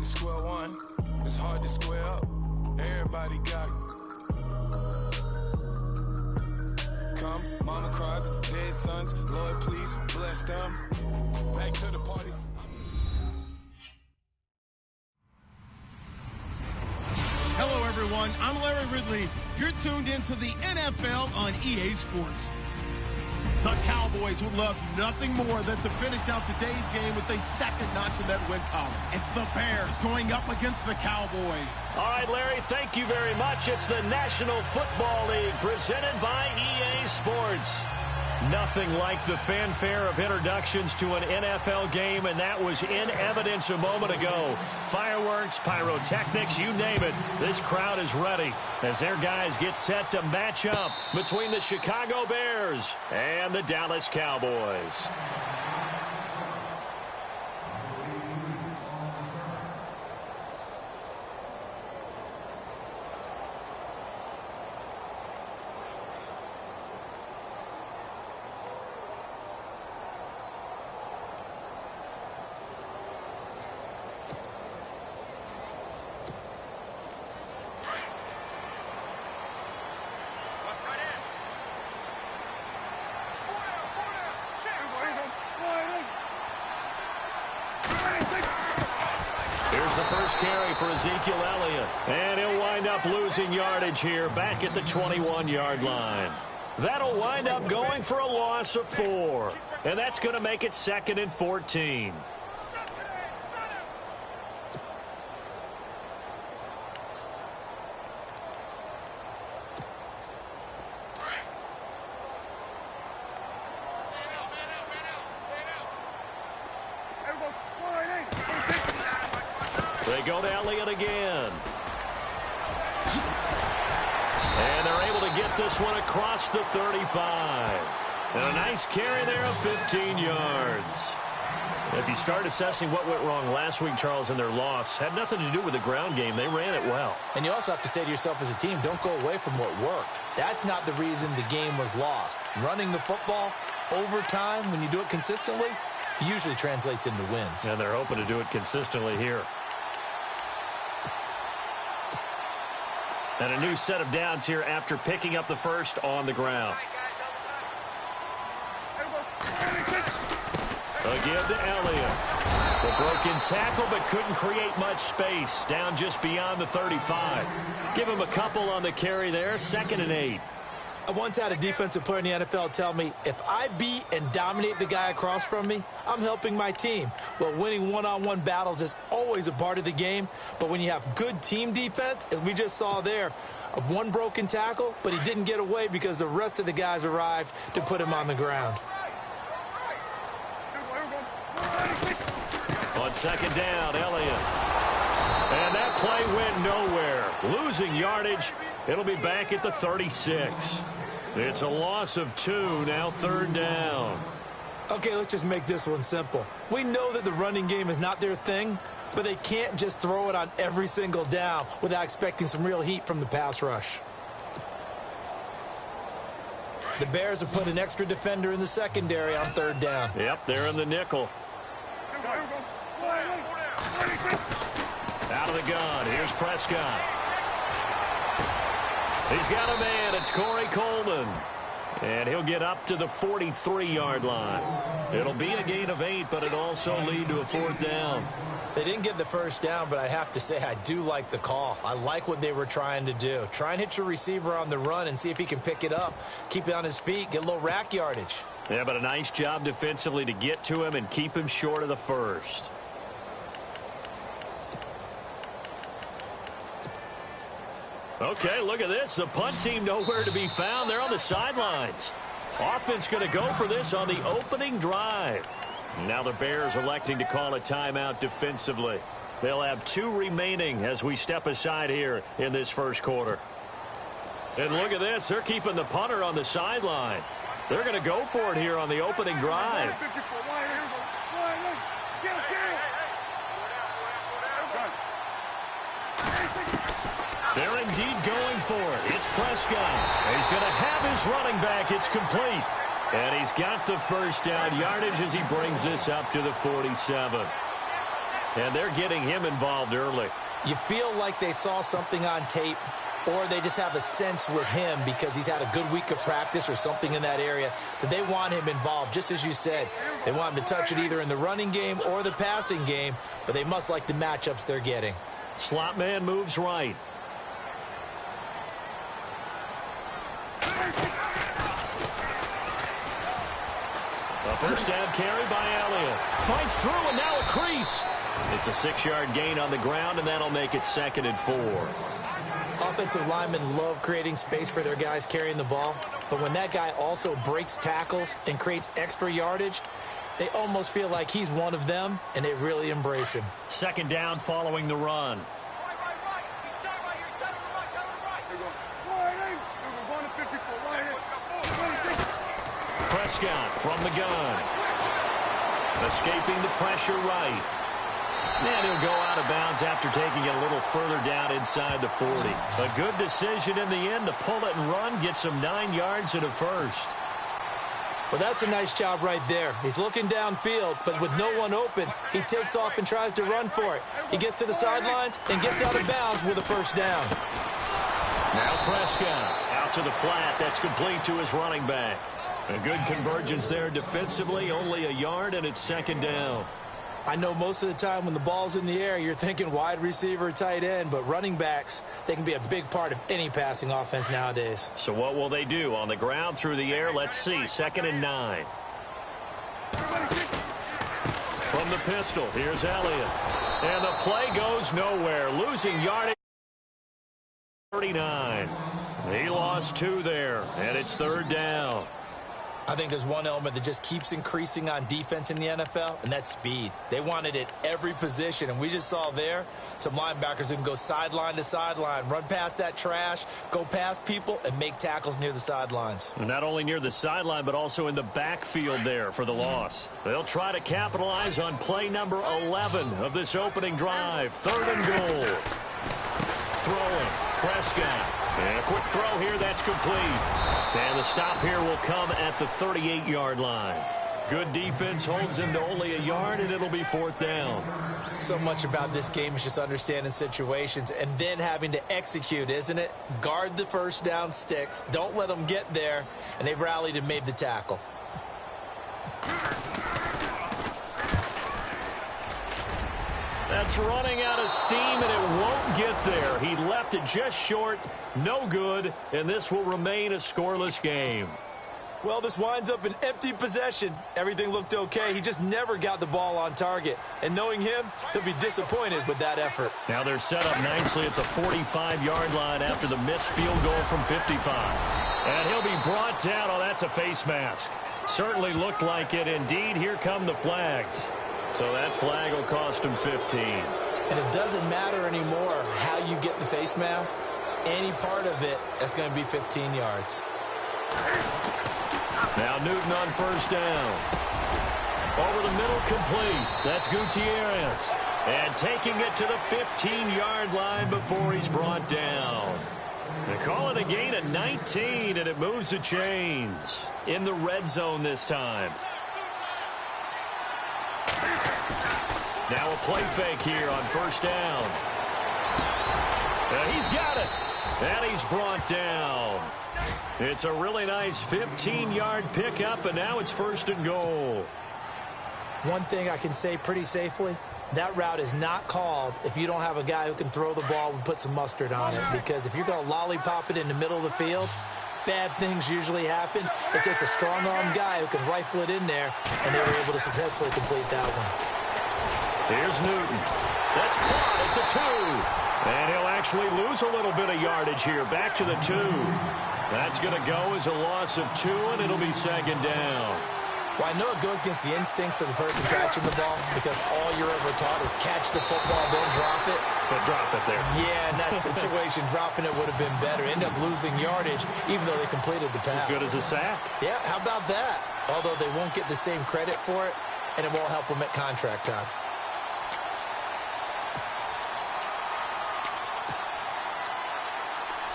square one. It's hard to square up. Everybody got come, mama cries, dead sons. Lord, please bless them. Back to the party. Hello, everyone. I'm Larry Ridley. You're tuned into the NFL on EA Sports. The Cowboys would love nothing more than to finish out today's game with a second notch in that win column. It's the Bears going up against the Cowboys. All right, Larry, thank you very much. It's the National Football League presented by EA Sports. Nothing like the fanfare of introductions to an NFL game, and that was in evidence a moment ago. Fireworks, pyrotechnics, you name it. This crowd is ready as their guys get set to match up between the Chicago Bears and the Dallas Cowboys. Here's the first carry for Ezekiel Elliott. And he'll wind up losing yardage here back at the 21-yard line. That'll wind up going for a loss of 4. And that's going to make it 2nd and 14. They go to Elliott again. And they're able to get this one across the 35. And a nice carry there of 15 yards. If you start assessing what went wrong last week, Charles, in their loss, had nothing to do with the ground game. They ran it well. And you also have to say to yourself as a team, don't go away from what worked. That's not the reason the game was lost. Running the football over time, when you do it consistently, usually translates into wins. And they're hoping to do it consistently here. And a new set of downs here after picking up the first on the ground. Again to Elliott. The broken tackle, but couldn't create much space. Down just beyond the 35. Give him a couple on the carry there. 2nd and 8. I once had a defensive player in the NFL tell me, if I beat and dominate the guy across from me, I'm helping my team. Well, winning one-on-one battles is always a part of the game, but when you have good team defense, as we just saw there, one broken tackle, but he didn't get away because the rest of the guys arrived to put him on the ground. On 2nd down, Elliott. And that play went nowhere. Losing yardage. It'll be back at the 36. It's a loss of 2, now 3rd down. Okay, let's just make this one simple. We know that the running game is not their thing, but they can't just throw it on every single down without expecting some real heat from the pass rush. The Bears have put an extra defender in the secondary on 3rd down. Yep, they're in the nickel. Out of the gun, here's Prescott. He's got a man. It's Corey Coleman. And he'll get up to the 43-yard line. It'll be a gain of 8, but it'll also lead to a 4th down. They didn't get the first down, but I have to say I do like the call. I like what they were trying to do. Try and hit your receiver on the run and see if he can pick it up. Keep it on his feet. Get a little rack yardage. Yeah, but a nice job defensively to get to him and keep him short of the first. Okay, look at this. The punt team nowhere to be found. They're on the sidelines. Offense going to go for this on the opening drive. Now the Bears electing to call a timeout defensively. They'll have 2 remaining as we step aside here in this first quarter. And look at this. They're keeping the punter on the sideline. They're going to go for it here on the opening drive. They're indeed going for it. It's Prescott. He's going to have his running back. It's complete. And he's got the first down yardage as he brings this up to the 47. And they're getting him involved early. You feel like they saw something on tape, or they just have a sense with him because he's had a good week of practice or something in that area that they want him involved. Just as you said, they want him to touch it either in the running game or the passing game, but they must like the matchups they're getting. Slot man moves right. A first down carry by Elliott. Fights through and now a crease. It's a 6-yard gain on the ground, and that'll make it 2nd and 4. Offensive linemen love creating space for their guys carrying the ball, but when that guy also breaks tackles and creates extra yardage, they almost feel like he's one of them, and they really embrace him. 2nd down following the run. Prescott from the gun. Escaping the pressure right. And he'll go out of bounds after taking it a little further down inside the 40. A good decision in the end to pull it and run, get some 9 yards and a first. Well, that's a nice job right there. He's looking downfield, but with no one open, he takes off and tries to run for it. He gets to the sidelines and gets out of bounds with a first down. Now Prescott out to the flat. That's complete to his running back. A good convergence there defensively, only a yard, and it's 2nd down. I know most of the time when the ball's in the air, you're thinking wide receiver, tight end, but running backs, they can be a big part of any passing offense nowadays. So what will they do? On the ground, through the air, let's see. 2nd and 9. From the pistol, here's Elliott. And the play goes nowhere. Losing yardage. 39. He lost 2 there, and it's 3rd down. I think there's one element that just keeps increasing on defense in the NFL, and that's speed. They want it at every position, and we just saw there some linebackers who can go sideline to sideline, run past that trash, go past people, and make tackles near the sidelines. Not only near the sideline, but also in the backfield there for the loss. They'll try to capitalize on play number 11 of this opening drive. 3rd and goal. Throwing. Prescott. And a quick throw here, that's complete. And the stop here will come at the 38-yard line. Good defense holds him to only a yard, and it'll be 4th down. So much about this game is just understanding situations and then having to execute, isn't it? Guard the first down sticks. Don't let them get there. And they've rallied and made the tackle. That's running out of steam, and it won't get there. He left it just short, no good, and this will remain a scoreless game. Well, this winds up an empty possession. Everything looked okay. He just never got the ball on target. And knowing him, he'll be disappointed with that effort. Now they're set up nicely at the 45-yard line after the missed field goal from 55. And he'll be brought down. Oh, that's a face mask. Certainly looked like it. Indeed, here come the flags. So that flag will cost him 15. And it doesn't matter anymore how you get the face mask. Any part of it, that's going to be 15 yards. Now Newton on first down. Over the middle, complete. That's Gutierrez. And taking it to the 15-yard line before he's brought down. They call it a gain of 19, and it moves the chains in the red zone this time. Now a play fake here on first down. He's got it. And he's brought down. It's a really nice 15-yard pickup, and now it's 1st and goal. One thing I can say pretty safely, that route is not called if you don't have a guy who can throw the ball and put some mustard on it. Because if you're going to lollipop it in the middle of the field, bad things usually happen. It takes a strong-armed guy who can rifle it in there, and they were able to successfully complete that one. Here's Newton. That's caught at the 2. And he'll actually lose a little bit of yardage here. Back to the 2. That's going to go as a loss of 2, and it'll be 2nd down. Well, I know it goes against the instincts of the person catching the ball because all you're ever taught is catch the football, then drop it. But drop it there. Yeah, in that situation, dropping it would have been better. End up losing yardage, even though they completed the pass. As good as a sack. Yeah, how about that? Although they won't get the same credit for it, and it won't help them at contract time.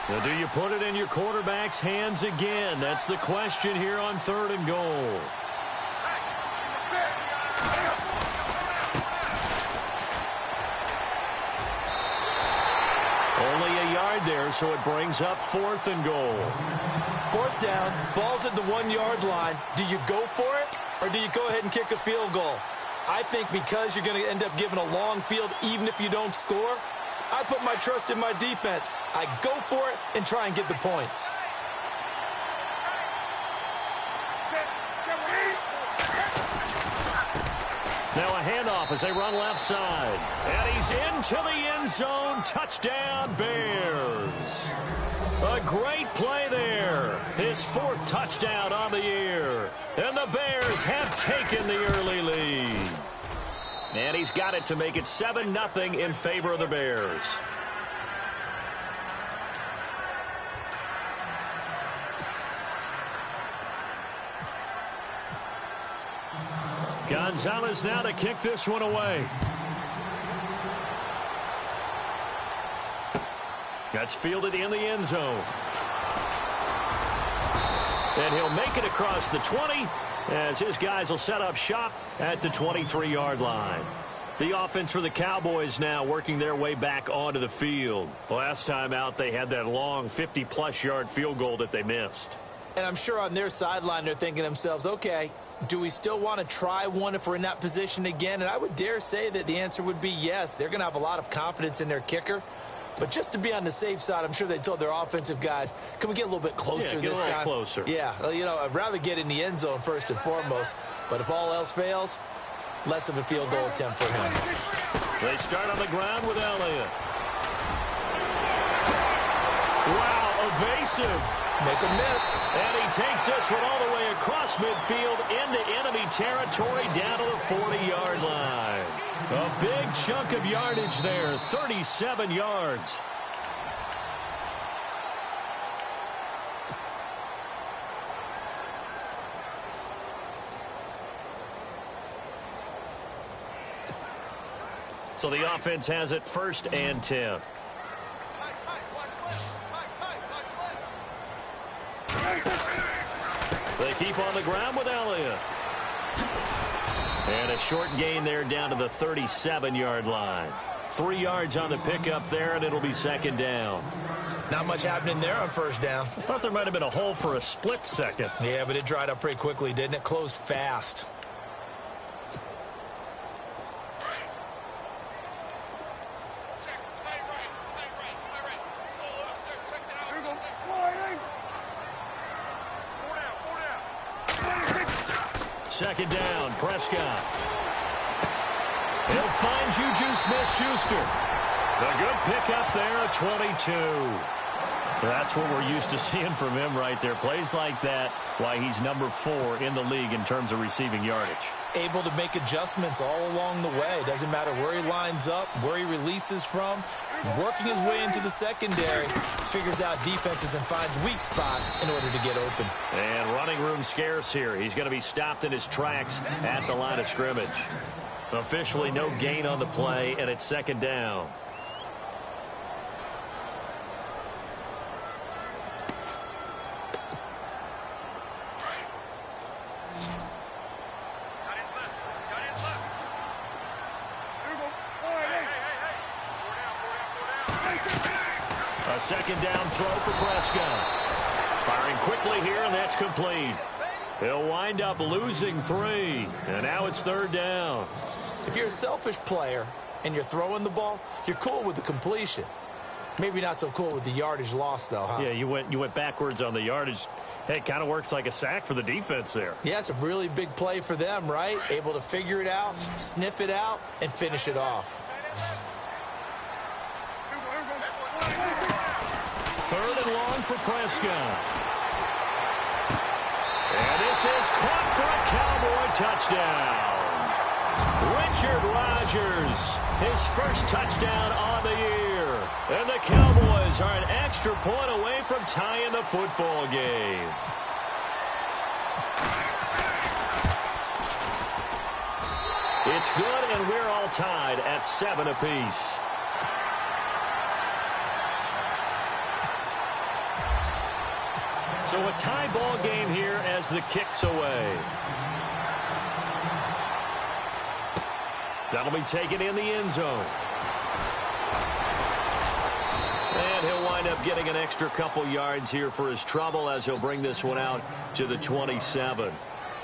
Now, do you put it in your quarterback's hands again? That's the question here on 3rd and goal. there, so it brings up 4th and goal. 4th down, ball's at the 1-yard line. Do you go for it, or do you go ahead and kick a field goal? I think because you're going to end up giving a long field even if you don't score, I put my trust in my defense. I go for it and try and get the points. Now a handoff as they run left side. And he's into the end zone. Touchdown, Bears. A great play there. His 4th touchdown on the year. And the Bears have taken the early lead. And he's got it to make it 7-0 in favor of the Bears. Gonzalez now to kick this one away. That's fielded in the end zone. And he'll make it across the 20 as his guys will set up shop at the 23-yard line. The offense for the Cowboys now working their way back onto the field. Last time out, they had that long 50-plus yard field goal that they missed. And I'm sure on their sideline they're thinking to themselves, okay, do we still want to try one if we're in that position again? And I would dare say that the answer would be yes. They're going to have a lot of confidence in their kicker. But just to be on the safe side, I'm sure they told their offensive guys, can we get a little bit closer this time? Get a little closer. Yeah, well, you know, I'd rather get in the end zone first and foremost. But if all else fails, less of a field goal attempt for him. They start on the ground with Elliott. Wow, evasive. Make a miss. And he takes this one all the way across midfield into enemy territory down to the 40-yard line. A big chunk of yardage there, 37 yards. So the offense has it 1st and 10. They keep on the ground with Elliott. And a short gain there down to the 37-yard line. 3 yards on the pickup there, and it'll be 2nd down. Not much happening there on 1st down. I thought there might have been a hole for a split second. Yeah, but it dried up pretty quickly, didn't it? Closed fast. Second down, Prescott. He'll find Juju Smith-Schuster. A good pickup there at 22. That's what we're used to seeing from him right there. Plays like that, why he's number 4 in the league in terms of receiving yardage. Able to make adjustments all along the way. Doesn't matter where he lines up, where he releases from. Working his way into the secondary. Figures out defenses and finds weak spots in order to get open. And running room scarce here. He's going to be stopped in his tracks at the line of scrimmage. Officially no gain on the play, and it's 2nd down. A 2nd down throw for Prescott. Firing quickly here, and that's complete. He'll wind up losing 3, and now it's 3rd down. If you're a selfish player and you're throwing the ball, you're cool with the completion. Maybe not so cool with the yardage loss, though, huh? Yeah, you went backwards on the yardage. Hey, it kind of works like a sack for the defense there. Yeah, it's a really big play for them, right? Able to figure it out, sniff it out, and finish it off. 3rd and long for Prescott. And this is caught for a Cowboy touchdown. Richard Rodgers, his 1st touchdown on the year. And the Cowboys are an extra point away from tying the football game. It's good, and we're all tied at 7 apiece. So a tie ball game here as the kick's away. That'll be taken in the end zone. And he'll wind wind up getting an extra couple yards here for his trouble as he'll bring this one out to the 27.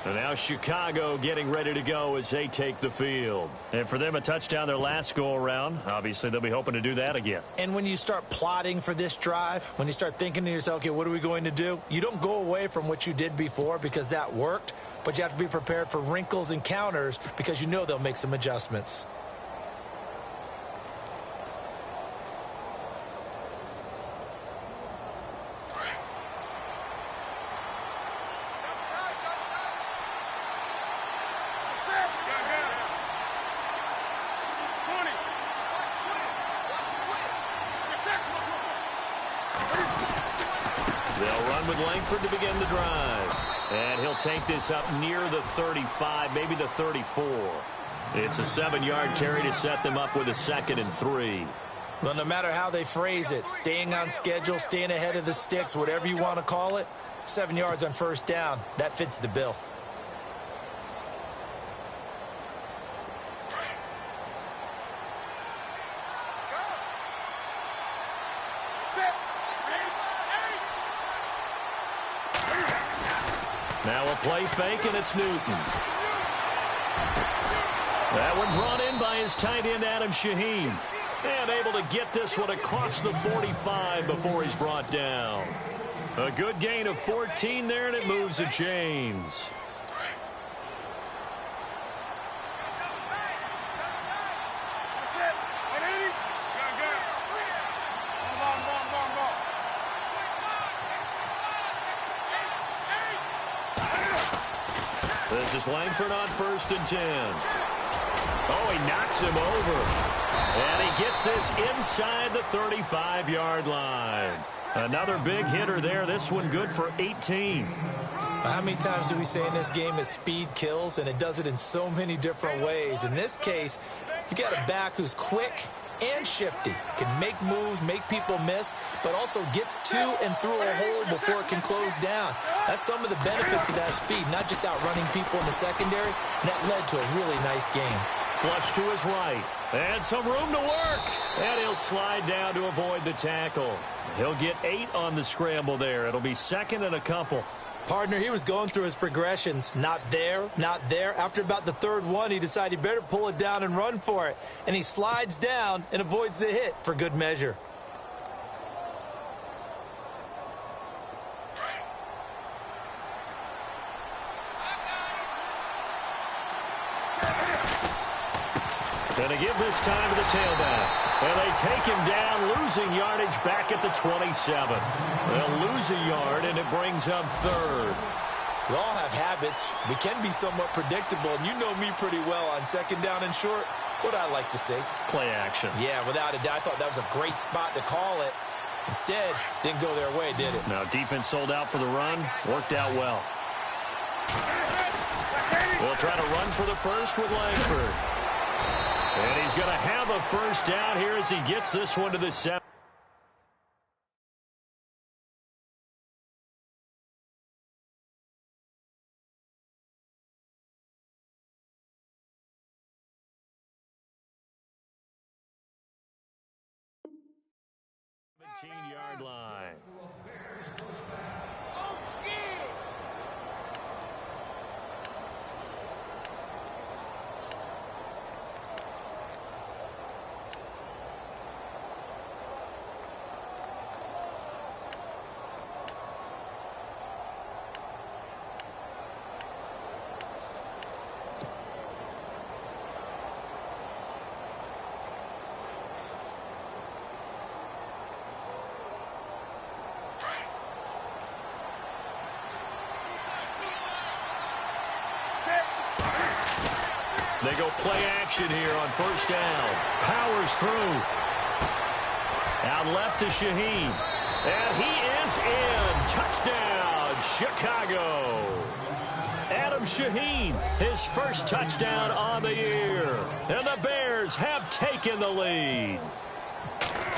And now Chicago getting ready to go as they take the field. And for them, a touchdown their last go-around. Obviously, they'll be hoping to do that again. And when you start plotting for this drive, when you start thinking to yourself, okay, what are we going to do? You don't go away from what you did before because that worked, but you have to be prepared for wrinkles and counters because you know they'll make some adjustments. They'll run with Langford to begin the drive. And he'll take this up near the 35, maybe the 34. It's a 7-yard carry to set them up with a 2nd and 3. Well, no matter how they phrase it, staying on schedule, staying ahead of the sticks, whatever you want to call it, 7 yards on first down, that fits the bill. Now a play fake, and it's Newton. That one brought in by his tight end, Adam Shaheen. And able to get this one across the 45 before he's brought down. A good gain of 14 there, and it moves the chains. This is Langford on 1st and 10. Oh, he knocks him over. And he gets this inside the 35-yard line. Another big hitter there. This one good for 18. How many times do we say in this game that speed kills, and it does it in so many different ways? In this case, you got a back who's quick and shifty, can make moves, make people miss, but also gets to and through a hole before it can close down. That's some of the benefits of that speed, not just outrunning people in the secondary, and that led to a really nice game. Flush to his right, and some room to work, and he'll slide down to avoid the tackle. He'll get 8 on the scramble there. It'll be 2nd and a couple. Partner, he was going through his progressions. Not there, not there. After about the 3rd one, he decided he better pull it down and run for it. And he slides down and avoids the hit for good measure. Going to give this time to the tailback. And they take him down, losing yardage back at the 27. They'll lose a yard, and it brings up 3rd. We all have habits. We can be somewhat predictable, and you know me pretty well on 2nd down and short. What I like to say? Play action. Yeah, without a doubt. I thought that was a great spot to call it. Instead, didn't go their way, did it? Now, defense sold out for the run. Worked out well. We'll try to run for the first with Langford. And he's going to have a first down here as he gets this one to the 7. Yard line. They go play action here on first down. Powers through. Out left to Shaheen. And he is in. Touchdown, Chicago. Adam Shaheen, his first touchdown on the year. And the Bears have taken the lead.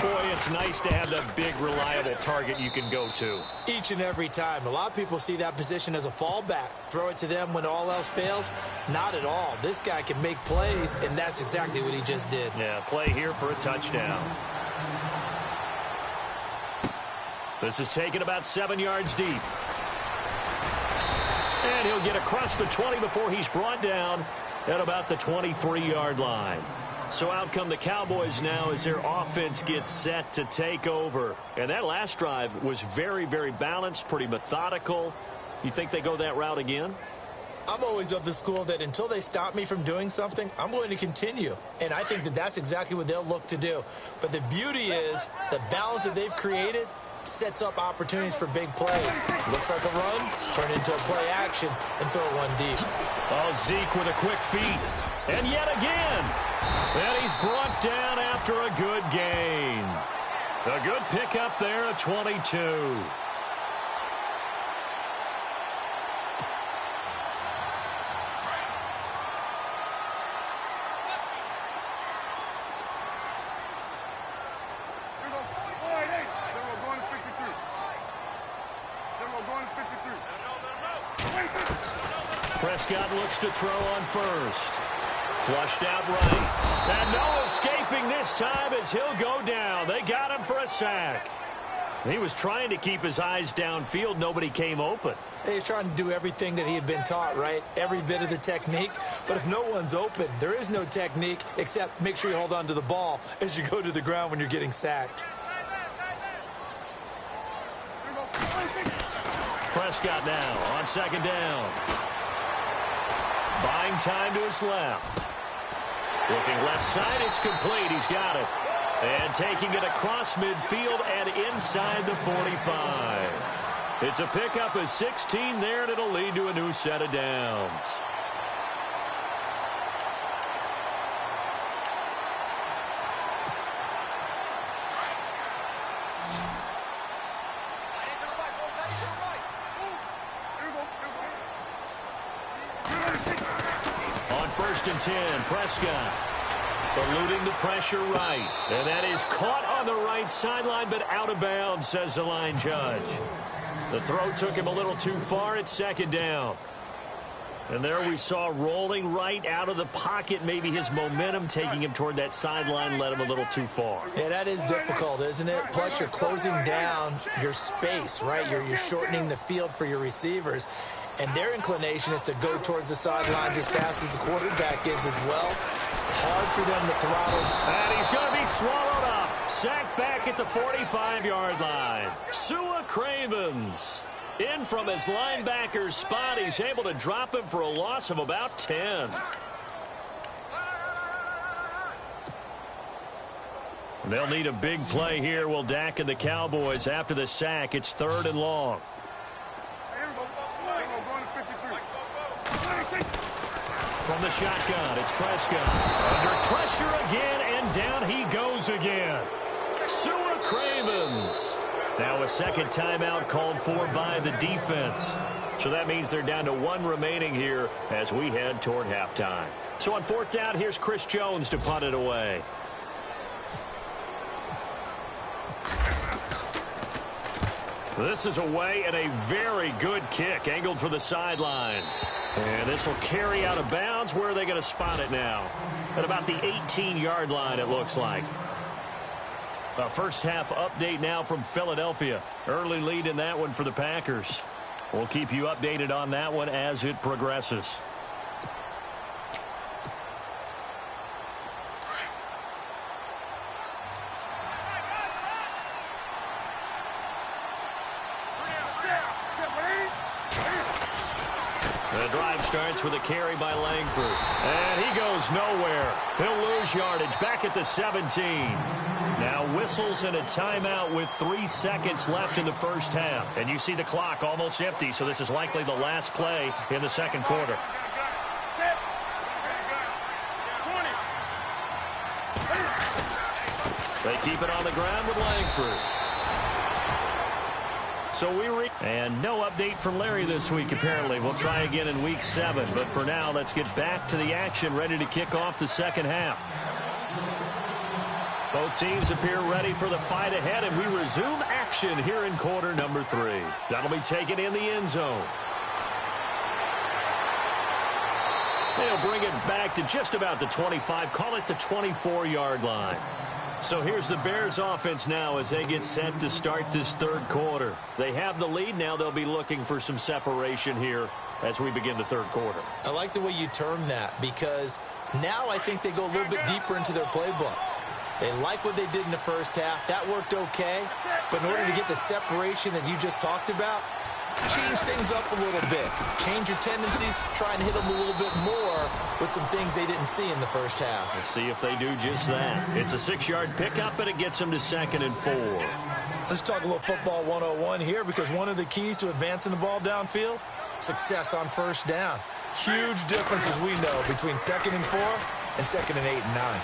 Boy, it's nice to have that big, reliable target you can go to. Each and every time. A lot of people see that position as a fallback. Throw it to them when all else fails. Not at all. This guy can make plays, and that's exactly what he just did. Yeah, play here for a touchdown. This is taken about 7 yards deep. And he'll get across the 20 before he's brought down at about the 23-yard line. So out come the Cowboys now as their offense gets set to take over. And that last drive was very, very balanced, pretty methodical. You think they go that route again? I'm always of the school that until they stop me from doing something, I'm going to continue. And I think that that's exactly what they'll look to do. But the beauty is the balance that they've created sets up opportunities for big plays. Looks like a run, turn into a play action, and throw one deep. Oh, Zeke with a quick feed. And yet again. And he's brought down after a good gain. A good pickup there at 22. Prescott looks to throw on first. Flushed out right. And no escaping this time as he'll go down. They got him for a sack. He was trying to keep his eyes downfield. Nobody came open. He's trying to do everything that he had been taught, right? Every bit of the technique. But if no one's open, there is no technique except make sure you hold on to the ball as you go to the ground when you're getting sacked. Prescott now on second down. Buying time to his left. Looking left side, it's complete. He's got it. And taking it across midfield and inside the 45. It's a pickup of 16 there, and it'll lead to a new set of downs. On 1st and 10, Prescott. Eluding the pressure right. And that is caught on the right sideline, but out of bounds, says the line judge. The throw took him a little too far at second down. And there we saw rolling right out of the pocket. Maybe his momentum taking him toward that sideline led him a little too far. Yeah, that is difficult, isn't it? Plus, you're closing down your space, right? You're shortening the field for your receivers. And their inclination is to go towards the sidelines as fast as the quarterback is as well. Hard for them to throttle. And he's going to be swallowed up. Sacked back at the 45-yard line. Sua Cravens in from his linebacker spot. He's able to drop him for a loss of about 10. They'll need a big play here, will Dak and the Cowboys. After the sack, it's 3rd and long. From the shotgun, it's Prescott. Under pressure again, and down he goes again. Sua Cravens. Now a second timeout called for by the defense. So that means they're down to 1 remaining here as we head toward halftime. So on 4th down, here's Chris Jones to punt it away. This is away and a very good kick, angled for the sidelines. And this will carry out of bounds. Where are they going to spot it now? At about the 18-yard line, it looks like. A first half update now from Philadelphia. Early lead in that one for the Packers. We'll keep you updated on that one as it progresses. The drive starts with a carry by Langford. And he goes nowhere. He'll lose yardage back at the 17. Now whistles and a timeout with 3 seconds left in the first half. And you see the clock almost empty, so this is likely the last play in the second quarter. They keep it on the ground with Langford. So and no update from Larry this week, apparently. We'll try again in week 7. But for now, let's get back to the action, ready to kick off the second half. Both teams appear ready for the fight ahead, and we resume action here in quarter number 3. That'll be taken in the end zone. They'll bring it back to just about the 25, call it the 24-yard line. So here's the Bears offense now as they get set to start this third quarter. They have the lead. Now they'll be looking for some separation here as we begin the third quarter. I like the way you termed that because now I think they go a little bit deeper into their playbook. They like what they did in the first half. That worked okay. But in order to get the separation that you just talked about, change things up a little bit. Change your tendencies, try and hit them a little bit more with some things they didn't see in the first half. Let's see if they do just that. It's a 6-yard pickup, and it gets them to 2nd and 4. Let's talk a little football 101 here because one of the keys to advancing the ball downfield, success on first down. Huge difference, as we know, between 2nd and 4 and 2nd and 8 and 9.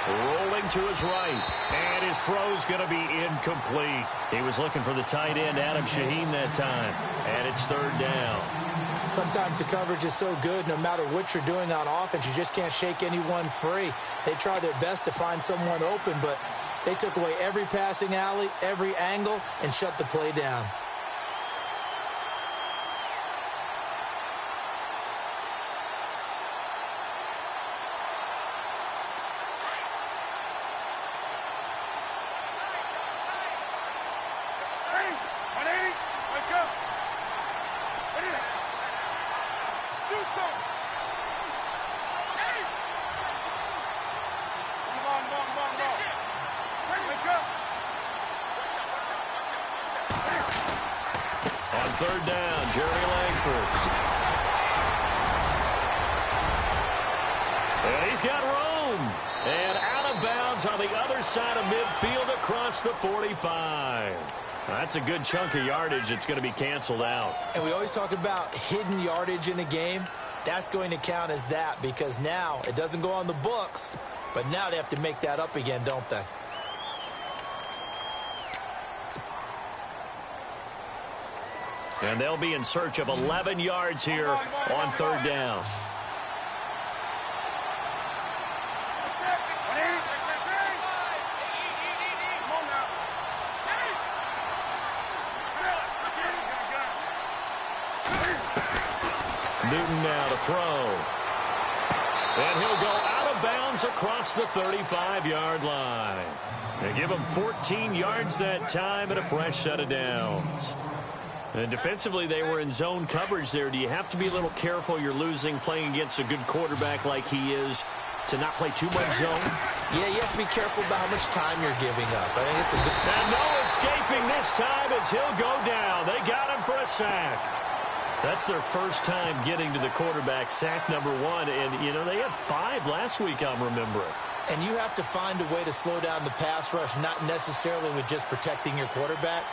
Rolling to his right, and his throw's going to be incomplete. He was looking for the tight end, Adam Shaheen, that time, and it's 3rd down. Sometimes the coverage is so good, no matter what you're doing on offense, you just can't shake anyone free. They try their best to find someone open, but they took away every passing alley, every angle, and shut the play down. On 3rd down, Jeremy Langford. And he's got room. And out of bounds on the other side of midfield across the 45. That's a good chunk of yardage. It's going to be canceled out. And we always talk about hidden yardage in a game. That's going to count as that because now it doesn't go on the books, but now they have to make that up again, don't they? And they'll be in search of 11 yards here on 3rd down. Newton now to throw. And he'll go out of bounds across the 35-yard line. They give him 14 yards that time and a fresh set of downs. And defensively, they were in zone coverage there. Do you have to be a little careful? You're losing playing against a good quarterback like he is to not play too much zone? Yeah, you have to be careful about how much time you're giving up. I think it's a good... And no escaping this time as he'll go down. They got him for a sack. That's their first time getting to the quarterback, sack number 1. And, you know, they had 5 last week, I'm remembering. And you have to find a way to slow down the pass rush, not necessarily with just protecting your quarterback,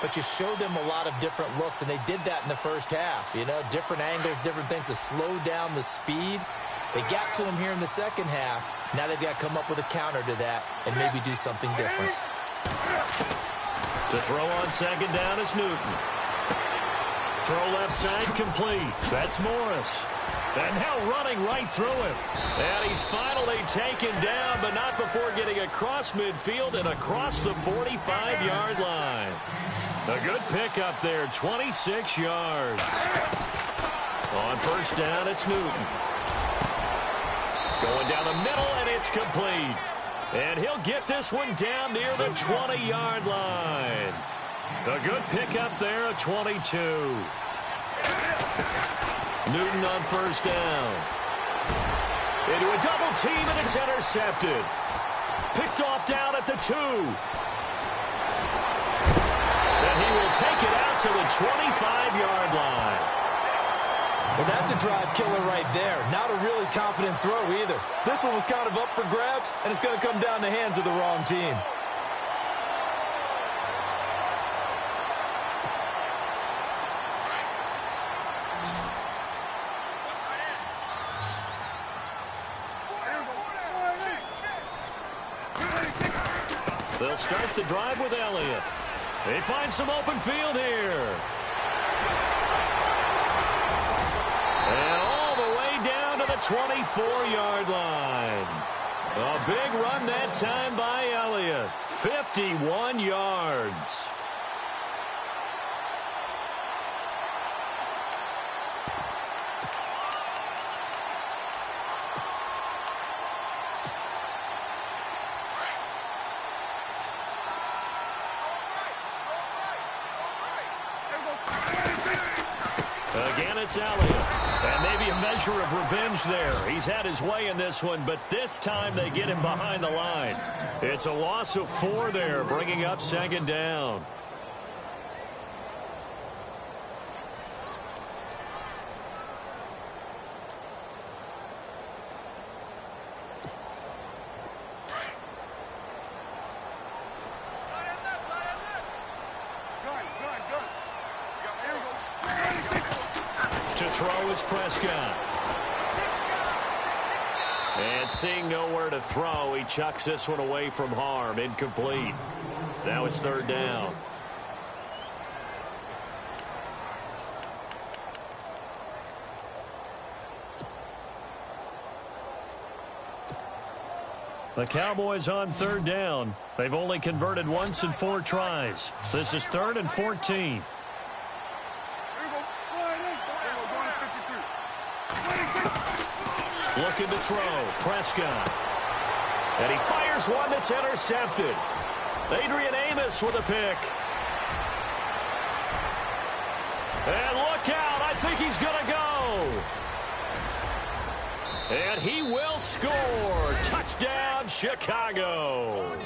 but you show them a lot of different looks, and they did that in the first half. You know, different angles, different things to slow down the speed. They got to him here in the second half. Now they've got to come up with a counter to that and maybe do something different. To throw on 2nd down is Newton. Throw left side complete. That's Morris. And now running right through him. And he's finally taken down, but not before getting across midfield and across the 45-yard line. A good pickup there, 26 yards. On 1st down, it's Newton. Going down the middle, and it's complete. And he'll get this one down near the 20-yard line. A good pickup there, a 22. Newton on 1st down. Into a double team, and it's intercepted. Picked off down at the 2. And he will take it out to the 25-yard line. Well, that's a drive killer right there. Not a really confident throw either. This one was kind of up for grabs, and it's going to come down the hands of the wrong team. They'll start the drive with Elliott. They find some open field here. And all the way down to the 24-yard line. A big run that time by Elliott. 51 yards. Again, it's Elliott. And maybe a measure of revenge there. He's had his way in this one, but this time they get him behind the line. It's a loss of 4 there, bringing up second down. To throw is Prescott. And seeing nowhere to throw, he chucks this one away from harm. Incomplete. Now it's third down. The Cowboys on third down. They've only converted once in 4 tries. This is 3rd and 14. Looking to throw. Prescott. And he fires one that's intercepted. Adrian Amos with a pick. And look out. I think he's going to go. And he will score. Touchdown, Chicago.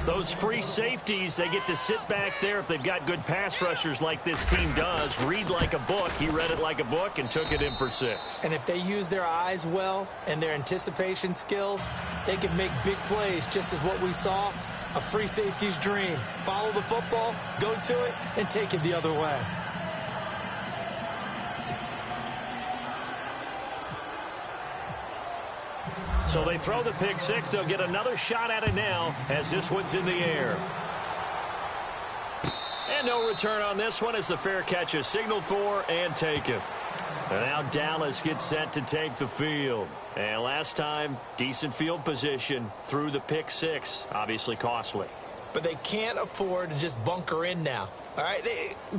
Those free safeties, they get to sit back there if they've got good pass rushers like this team does. Read like a book. He read it like a book and took it in for 6. And if they use their eyes well and their anticipation skills, they can make big plays, just as what we saw, a free safety's dream. Follow the football, go to it, and take it the other way. So they throw the pick 6. They'll get another shot at it now as this one's in the air. And no return on this one as the fair catch is signaled for and taken. And now Dallas gets set to take the field. And last time, decent field position through the pick 6. Obviously costly. But they can't afford to just bunker in now. All right,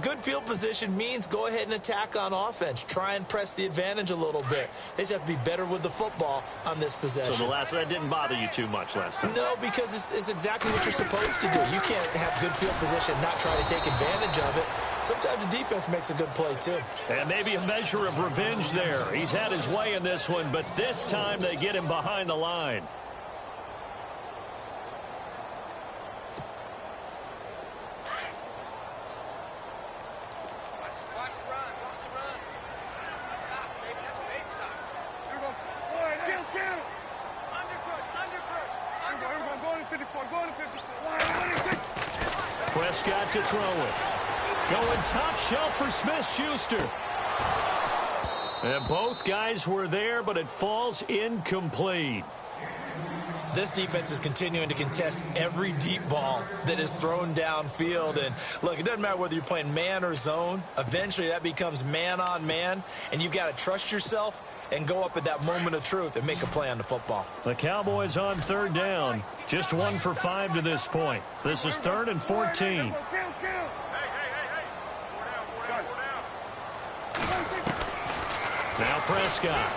good field position means go ahead and attack on offense. Try and press the advantage a little bit. They just have to be better with the football on this possession. So that didn't bother you too much last time? No, because it's exactly what you're supposed to do. You can't have good field position and not try to take advantage of it. Sometimes the defense makes a good play, too. And maybe a measure of revenge there. He's had his way in this one, but this time they get him behind the line. Prescott to throw it. Going top shelf for Smith-Schuster. And both guys were there, but it falls incomplete. This defense is continuing to contest every deep ball that is thrown downfield. And, look, it doesn't matter whether you're playing man or zone. Eventually that becomes man-on-man, and you've got to trust yourself and go up at that moment of truth and make a play on the football. The Cowboys on third down. Just 1 for 5 to this point. This is 3rd and 14. Now Prescott.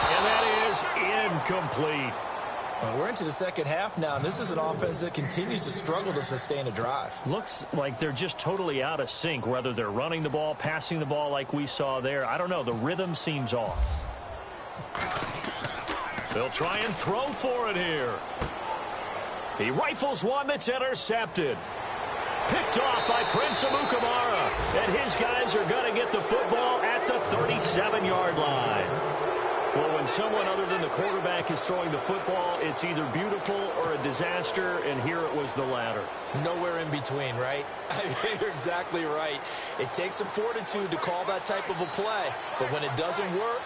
And that is incomplete. Well, we're into the second half now, and this is an offense that continues to struggle to sustain a drive. Looks like they're just totally out of sync, whether they're running the ball, passing the ball like we saw there. I don't know. The rhythm seems off. They'll try and throw for it here. He rifles one that's intercepted. Picked off by Prince Amukamara. And his guys are going to get the football at the 37-yard line. Well, when someone other than the quarterback is throwing the football, it's either beautiful or a disaster, and here it was the latter. Nowhere in between, right? You're exactly right. It takes some fortitude to call that type of a play, but when it doesn't work,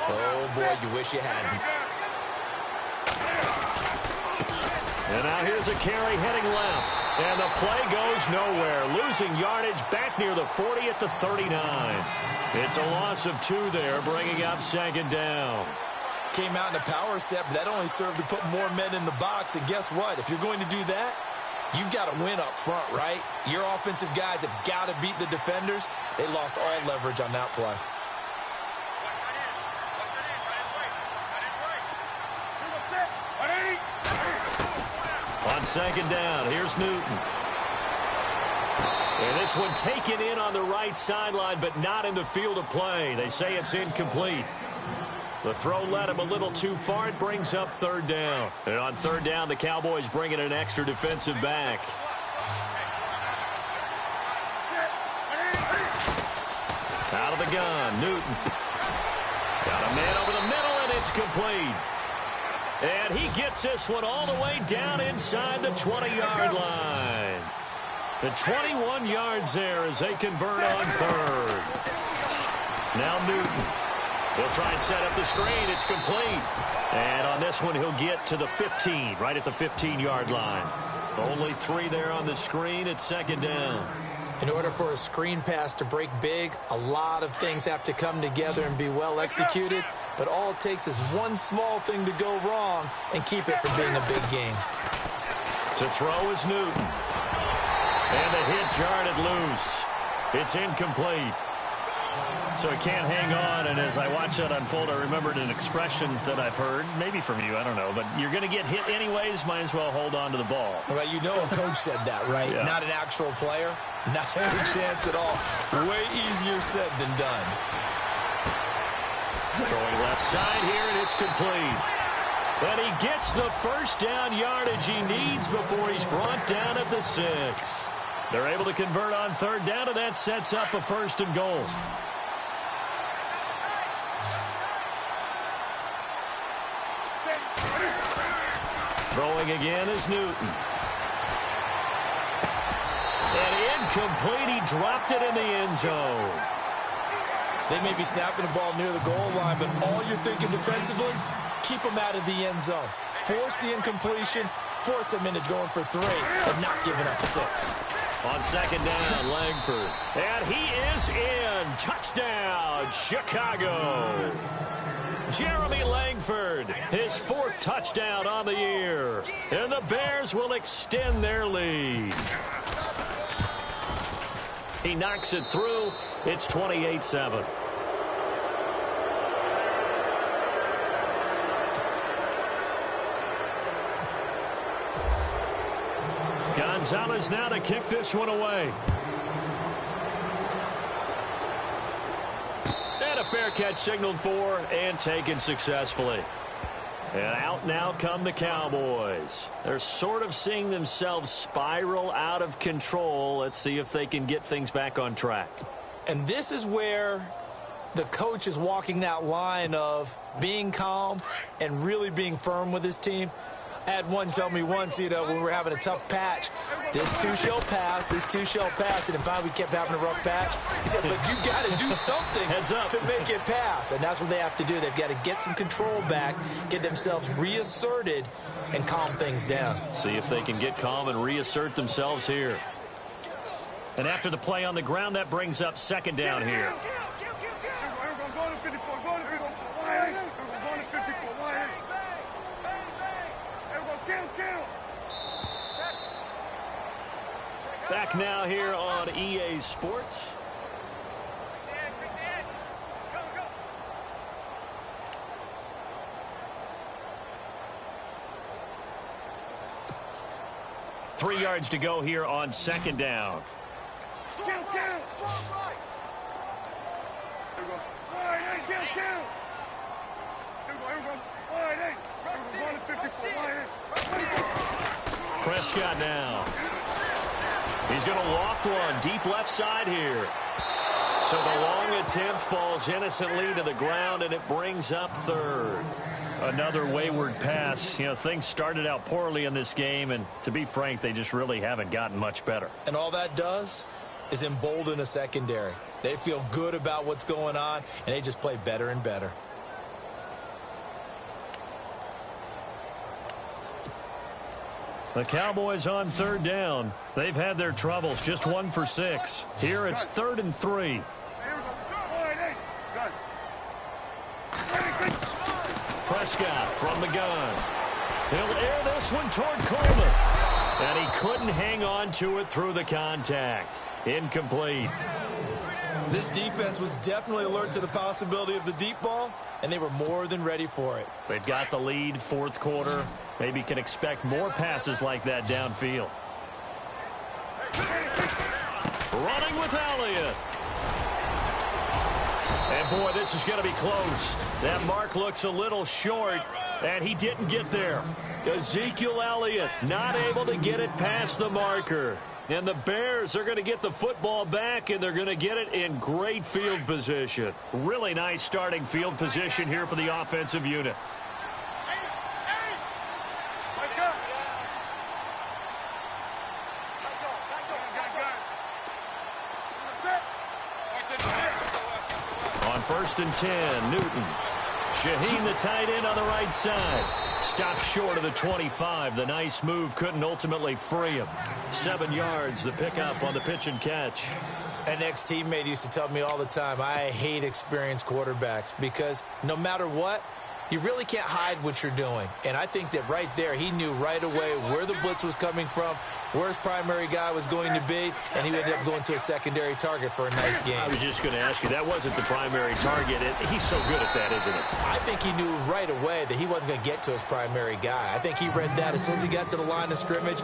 oh, boy, you wish you hadn't. And now here's a carry heading left. And the play goes nowhere. Losing yardage back near the 40 at the 39. It's a loss of 2 there, bringing up second down. Came out in a power set, but that only served to put more men in the box. And guess what? If you're going to do that, you've got to win up front, right? Your offensive guys have got to beat the defenders. They lost all leverage on that play. On second down, here's Newton. And this one taken in on the right sideline, but not in the field of play. They say it's incomplete. The throw led him a little too far. It brings up third down. And on third down, the Cowboys bring in an extra defensive back. Out of the gun, Newton. Got a man over the middle, and it's complete. And he gets this one all the way down inside the 20-yard line. The 21 yards there as they convert on third. Now Newton. He'll try and set up the screen. It's complete. And on this one, he'll get to the 15, right at the 15-yard line. Only 3 there on the screen. It's second down. In order for a screen pass to break big, a lot of things have to come together and be well executed. But all it takes is one small thing to go wrong and keep it from being a big game. To throw is Newton. And the hit jarred it loose. It's incomplete. So he can't hang on, and as I watch that unfold, I remembered an expression that I've heard, maybe from you, I don't know, but you're going to get hit anyways, might as well hold on to the ball. Well, you know a coach said that, right? Yeah. Not an actual player. Not a chance at all. Way easier said than done. Throwing left side here, and it's complete. And he gets the first down yardage he needs before he's brought down at the 6. They're able to convert on third down, and that sets up a first and goal. Throwing again is Newton. And incomplete. He dropped it in the end zone. They may be snapping the ball near the goal line, but all you're thinking defensively, keep them out of the end zone. Force the incompletion, force them into going for 3, but not giving up 6. On second down, Langford. And he is in. Touchdown, Chicago. Jeremy Langford, his 4th touchdown on the year. And the Bears will extend their lead. He knocks it through. It's 28-7. Gonzalez now to kick this one away. And a fair catch signaled for and taken successfully. And out now come the Cowboys. They're sort of seeing themselves spiral out of control. Let's see if they can get things back on track. And this is where the coach is walking that line of being calm and really being firm with his team. I had one tell me once, when we were having a tough patch, this too shall pass, this too shall pass, and finally we kept having a rough patch. He said, but you got to do something Heads up. to make it pass, and that's what they have to do. They've got to get some control back, get themselves reasserted, and calm things down. See if they can get calm and reassert themselves here. And after the play on the ground, that brings up second down here. Back now here on EA Sports. Three yards to go here on second down. Prescott now. He's going to loft one deep left side here. So the long attempt falls innocently to the ground, and it brings up third. Another wayward pass. Things started out poorly in this game, and to be frank, they just really haven't gotten much better. And all that does is embolden a secondary. They feel good about what's going on, and they just play better and better. The Cowboys on third down. They've had their troubles, just 1 for 6. Here it's 3rd and 3. Prescott from the gun. He'll air this one toward Coleman. And he couldn't hang on to it through the contact. Incomplete. This defense was definitely alert to the possibility of the deep ball, and they were more than ready for it. They've got the lead, fourth quarter. Maybe can expect more passes like that downfield. Running with Elliott. And, boy, this is going to be close. That mark looks a little short, and he didn't get there. Ezekiel Elliott not able to get it past the marker. And the Bears are going to get the football back, and they're going to get it in great field position. Really nice starting field position here for the offensive unit. On 1st and 10, Newton. Shaheen, the tight end, on the right side. Stops short of the 25. The nice move couldn't ultimately free him. 7 yards, the pickup on the pitch and catch. An ex-teammate used to tell me all the time, I hate experienced quarterbacks because no matter what, you really can't hide what you're doing. And I think that right there, he knew right away where the blitz was coming from, where his primary guy was going to be, and he ended up going to a secondary target for a nice game. I was just going to ask you, that wasn't the primary target. He's so good at that, isn't it? I think he knew right away that he wasn't going to get to his primary guy. I think he read that as soon as he got to the line of scrimmage,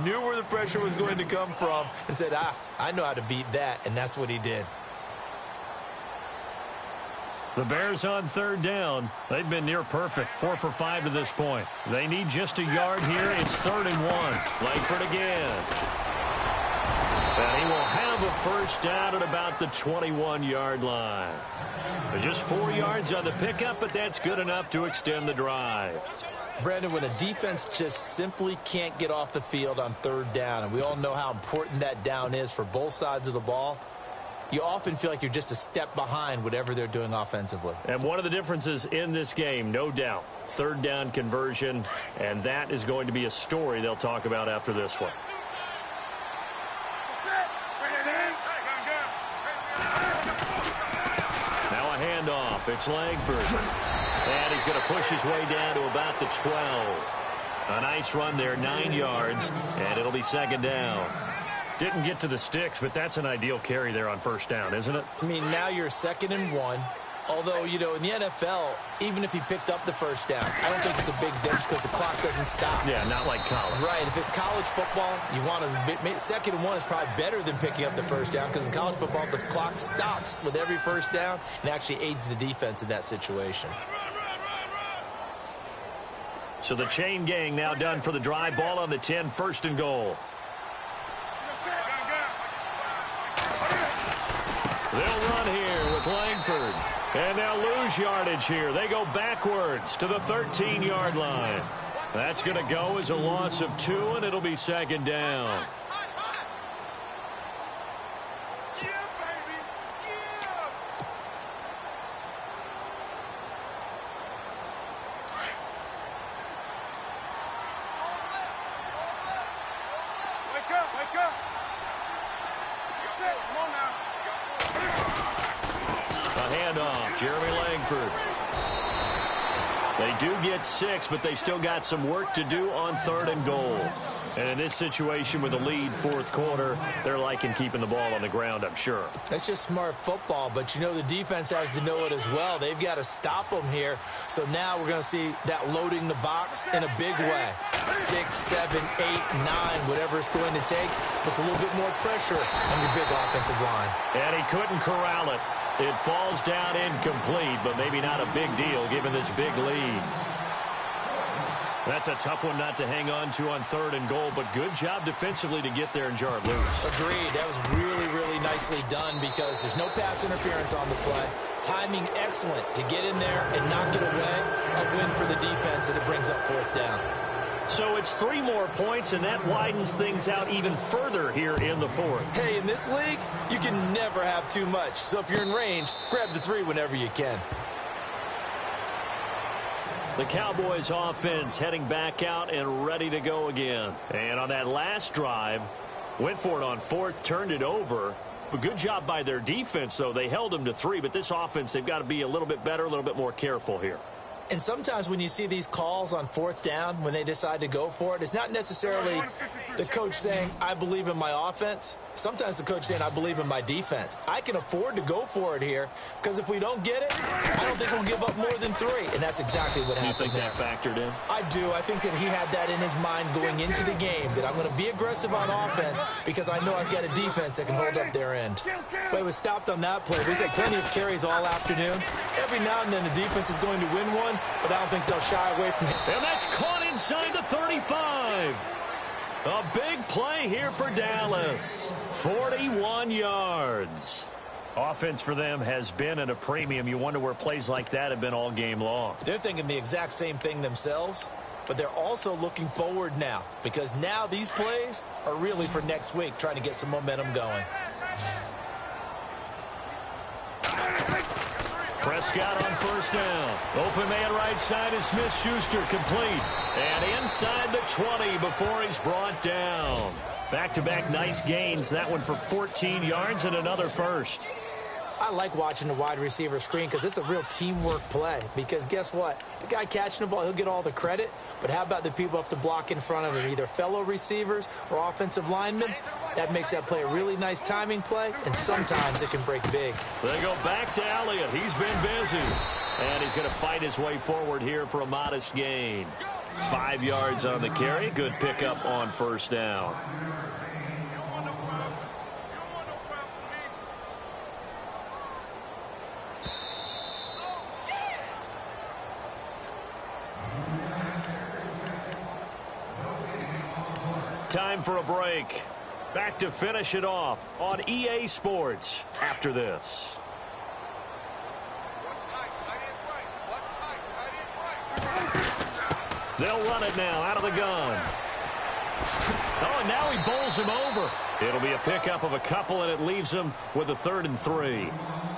knew where the pressure was going to come from, and said, I know how to beat that, and that's what he did. The Bears on 3rd down. They've been near perfect, 4 for 5 to this point. They need just a yard here. It's 3rd and 1. Langford again. And he will have a first down at about the 21-yard line. Just 4 yards on the pickup, but that's good enough to extend the drive. Brandon, when a defense just simply can't get off the field on 3rd down, and we all know how important that down is for both sides of the ball, you often feel like you're just a step behind whatever they're doing offensively. And one of the differences in this game, no doubt, 3rd down conversion, and that is going to be a story they'll talk about after this one. Now a handoff. It's Langford. And he's going to push his way down to about the 12. A nice run there, 9 yards, and it'll be 2nd down. Didn't get to the sticks, but that's an ideal carry there on 1st down, isn't it? I mean, now you're 2nd and 1. Although, you know, in the NFL, even if he picked up the 1st down, I don't think it's a big difference because the clock doesn't stop. Yeah, not like college. Right. If it's college football, you want to 2nd and 1 is probably better than picking up the 1st down because in college football, the clock stops with every 1st down and actually aids the defense in that situation. So the chain gang now done for the drive. Ball on the 10, 1st and goal. They'll run here with Langford. And they'll lose yardage here. They go backwards to the 13-yard line. That's going to go as a loss of 2, and it'll be 2nd down. Jeremy Langford. They do get 6, but they still got some work to do on 3rd and goal. And in this situation with a lead 4th quarter, they're liking keeping the ball on the ground, I'm sure. That's just smart football, but you know the defense has to know it as well. They've got to stop them here. So now we're going to see that loading the box in a big way. 6, 7, 8, 9, whatever it's going to take, puts a little bit more pressure on your big offensive line. And he couldn't corral it. It falls down incomplete, but maybe not a big deal given this big lead. That's a tough one not to hang on to on 3rd and goal, but good job defensively to get there and jar it loose. Agreed. That was really, really nicely done because there's no pass interference on the play. Timing excellent to get in there and knock it away. A win for the defense, and it brings up 4th down. So it's 3 more points, and that widens things out even further here in the 4th. Hey, in this league, you can never have too much. So if you're in range, grab the 3 whenever you can. The Cowboys offense heading back out and ready to go again. And on that last drive, went for it on 4th, turned it over. But good job by their defense, though. They held them to 3, but this offense, they've got to be a little bit better, a little bit more careful here. And sometimes when you see these calls on 4th down, when they decide to go for it, it's not necessarily the coach saying, I believe in my offense. Sometimes the coach saying, I believe in my defense. I can afford to go for it here because if we don't get it, I don't think we'll give up more than 3. And that's exactly what happened. You think that factored in? I do. I think that he had that in his mind going into the game, that I'm going to be aggressive on offense because I know I've got a defense that can hold up their end. But it was stopped on that play. We've had plenty of carries all afternoon. Every now and then the defense is going to win one, but I don't think they'll shy away from it. And that's caught inside the 35. A big play here for Dallas. 41 yards. Offense for them has been at a premium. You wonder where plays like that have been all game long. They're thinking the exact same thing themselves, but they're also looking forward now because now these plays are really for next week, trying to get some momentum going. Prescott on first down. Open man right side is Smith-Schuster, complete. And inside the 20 before he's brought down. Back-to-back nice gains. That one for 14 yards and another first. I like watching the wide receiver screen because it's a real teamwork play. Because guess what? The guy catching the ball, he'll get all the credit. But how about the people up to block in front of him, either fellow receivers or offensive linemen? That makes that play a really nice timing play, and sometimes it can break big. They go back to Elliott. He's been busy. And he's going to fight his way forward here for a modest gain. 5 yards on the carry. Good pickup on first down. Time for a break. Back to finish it off on EA Sports after this. They'll run it now out of the gun. Oh, and now he bowls him over. It'll be a pickup of a couple, and it leaves him with a 3rd and 3.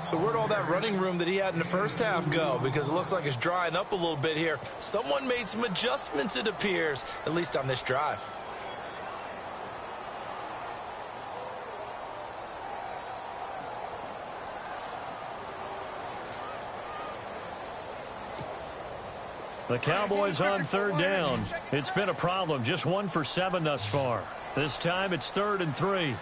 So where'd all that running room that he had in the first half go? Because it looks like it's drying up a little bit here. Someone made some adjustments, it appears, at least on this drive. The Cowboys on 3rd down. It's been a problem. Just 1 for 7 thus far. This time it's 3rd and 3.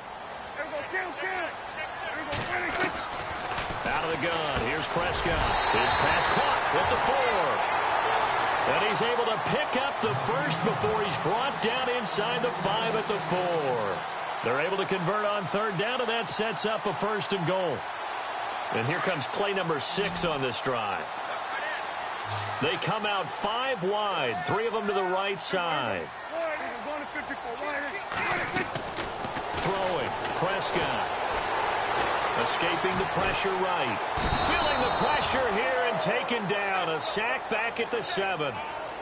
Out of the gun. Here's Prescott. His pass caught with the 4. And he's able to pick up the first before he's brought down inside the 5 at the 4. They're able to convert on 3rd down, and that sets up a 1st and goal. And here comes play number 6 on this drive. They come out 5 wide, 3 of them to the right side. Throwing, Prescott. Escaping the pressure right. Feeling the pressure here and taken down. A sack back at the 7.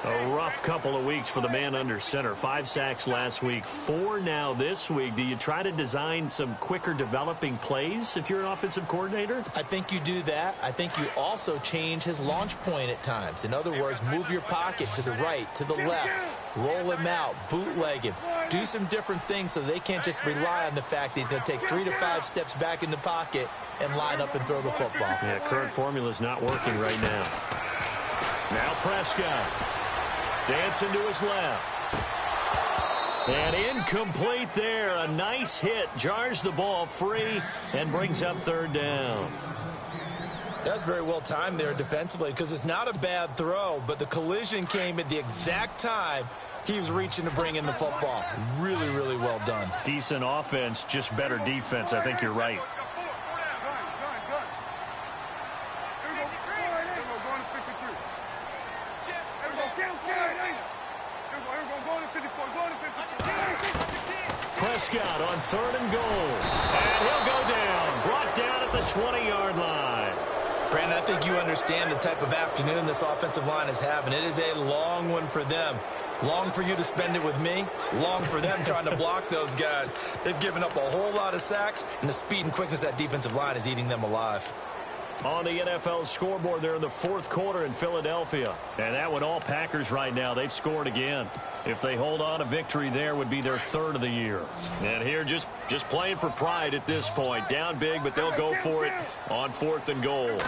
A rough couple of weeks for the man under center. 5 sacks last week, 4 now this week. Do you try to design some quicker developing plays if you're an offensive coordinator? I think you do that. I think you also change his launch point at times. In other words, move your pocket to the right, to the left, roll him out, bootleg him. Do some different things so they can't just rely on the fact that he's going to take 3 to 5 steps back in the pocket and line up and throw the football. Yeah, current formula is not working right now. Now Prescott. Dancing to his left. And incomplete there. A nice hit. Jars the ball free and brings up 3rd down. That's very well timed there defensively because it's not a bad throw, but the collision came at the exact time he was reaching to bring in the football. Really, really well done. Decent offense, just better defense. I think you're right. Prescott on 3rd and goal. And he'll go down. Brought down at the 20-yard line. Brandon, I think you understand the type of afternoon this offensive line is having. It is a long one for them. Long for you to spend it with me. Long for them trying to block those guys. They've given up a whole lot of sacks, and the speed and quickness of that defensive line is eating them alive. On the NFL scoreboard there in the 4th quarter in Philadelphia. And that one all Packers right now. They've scored again. If they hold on, a victory there would be their 3rd of the year. And here just playing for pride at this point. Down big, but they'll go for it on 4th and goal.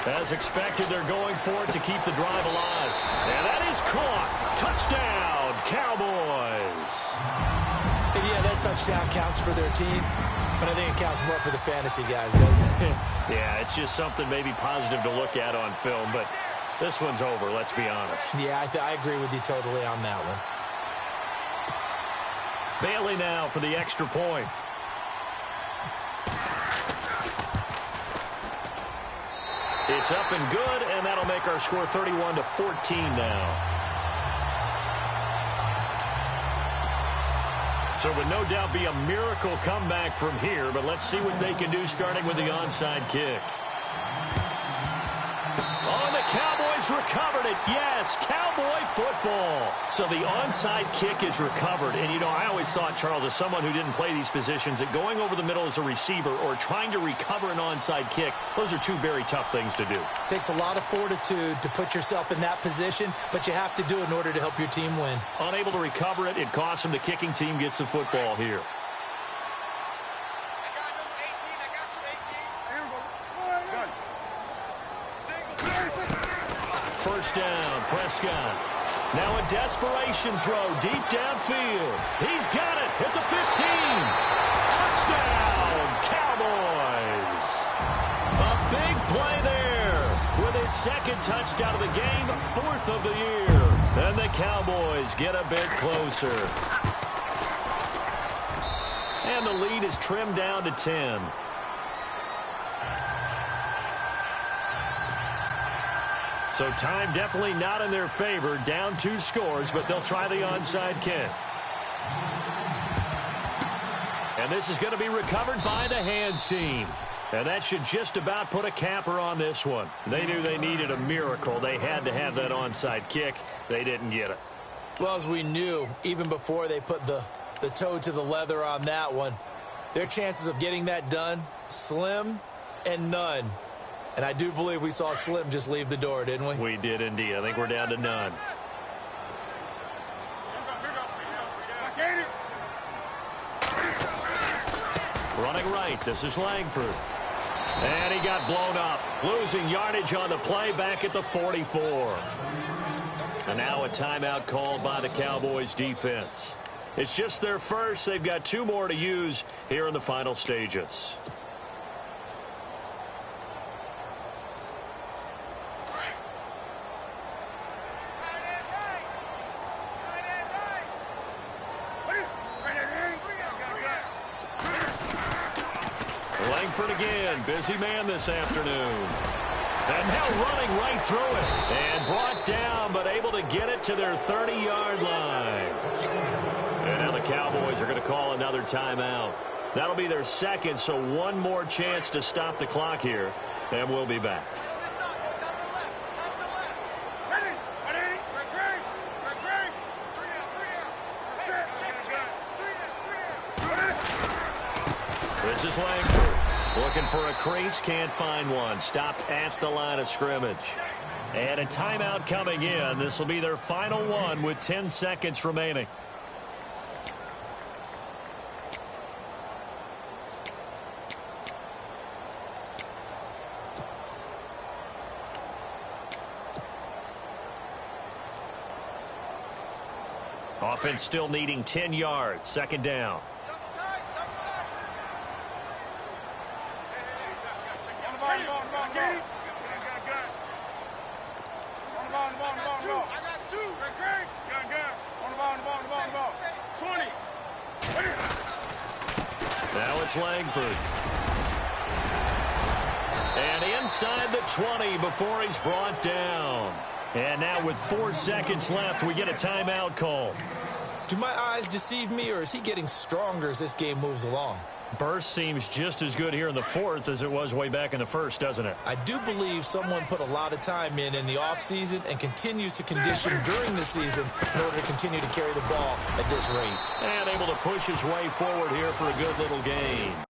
As expected, they're going for it to keep the drive alive. And that is caught. Touchdown, Cowboys. And yeah, that touchdown counts for their team, but I think it counts more for the fantasy guys, doesn't it? Yeah, it's just something maybe positive to look at on film, but this one's over, let's be honest. Yeah, I agree with you totally on that one. Bailey now for the extra point. It's up and good, and that'll make our score 31-14 now. So it would no doubt be a miracle comeback from here, but let's see what they can do starting with the onside kick. Oh, the Cowboys recovered it. Yes, Cowboy football. So the onside kick is recovered. And, you know, I always thought, Charles, as someone who didn't play these positions, that going over the middle as a receiver or trying to recover an onside kick, those are two very tough things to do. It takes a lot of fortitude to put yourself in that position, but you have to do it in order to help your team win. Unable to recover it, it costs them. The kicking team gets the football here. First down, Prescott. Now a desperation throw deep downfield. He's got it at the 15. Touchdown, Cowboys. A big play there with his second touchdown of the game, fourth of the year. And the Cowboys get a bit closer. And the lead is trimmed down to 10. So time definitely not in their favor. Down 2 scores, but they'll try the onside kick. And this is going to be recovered by the hands team. And that should just about put a capper on this one. They knew they needed a miracle. They had to have that onside kick. They didn't get it. Well, as we knew, even before they put the toe to the leather on that one, their chances of getting that done, slim and none. And I do believe we saw Slim just leave the door, didn't we? We did indeed. I think we're down to none. Running right, this is Langford. And he got blown up. Losing yardage on the play back at the 44. And now a timeout called by the Cowboys defense. It's just their first. They've got 2 more to use here in the final stages. Langford again, busy man this afternoon. And now running right through it. And brought down, but able to get it to their 30-yard line. And now the Cowboys are going to call another timeout. That'll be their second, so one more chance to stop the clock here. And we'll be back. This is Langford. Looking for a crease, can't find one. Stopped at the line of scrimmage. And a timeout coming in. This will be their final one with 10 seconds remaining. Offense still needing 10 yards. Second down. Now it's Langford. And inside the 20 before he's brought down. And now with 4 seconds left, we get a timeout call. Do my eyes deceive me, or is he getting stronger as this game moves along? Burst seems just as good here in the fourth as it was way back in the first, doesn't it? I do believe someone put a lot of time in the offseason and continues to condition during the season in order to continue to carry the ball at this rate. And able to push his way forward here for a good little gain.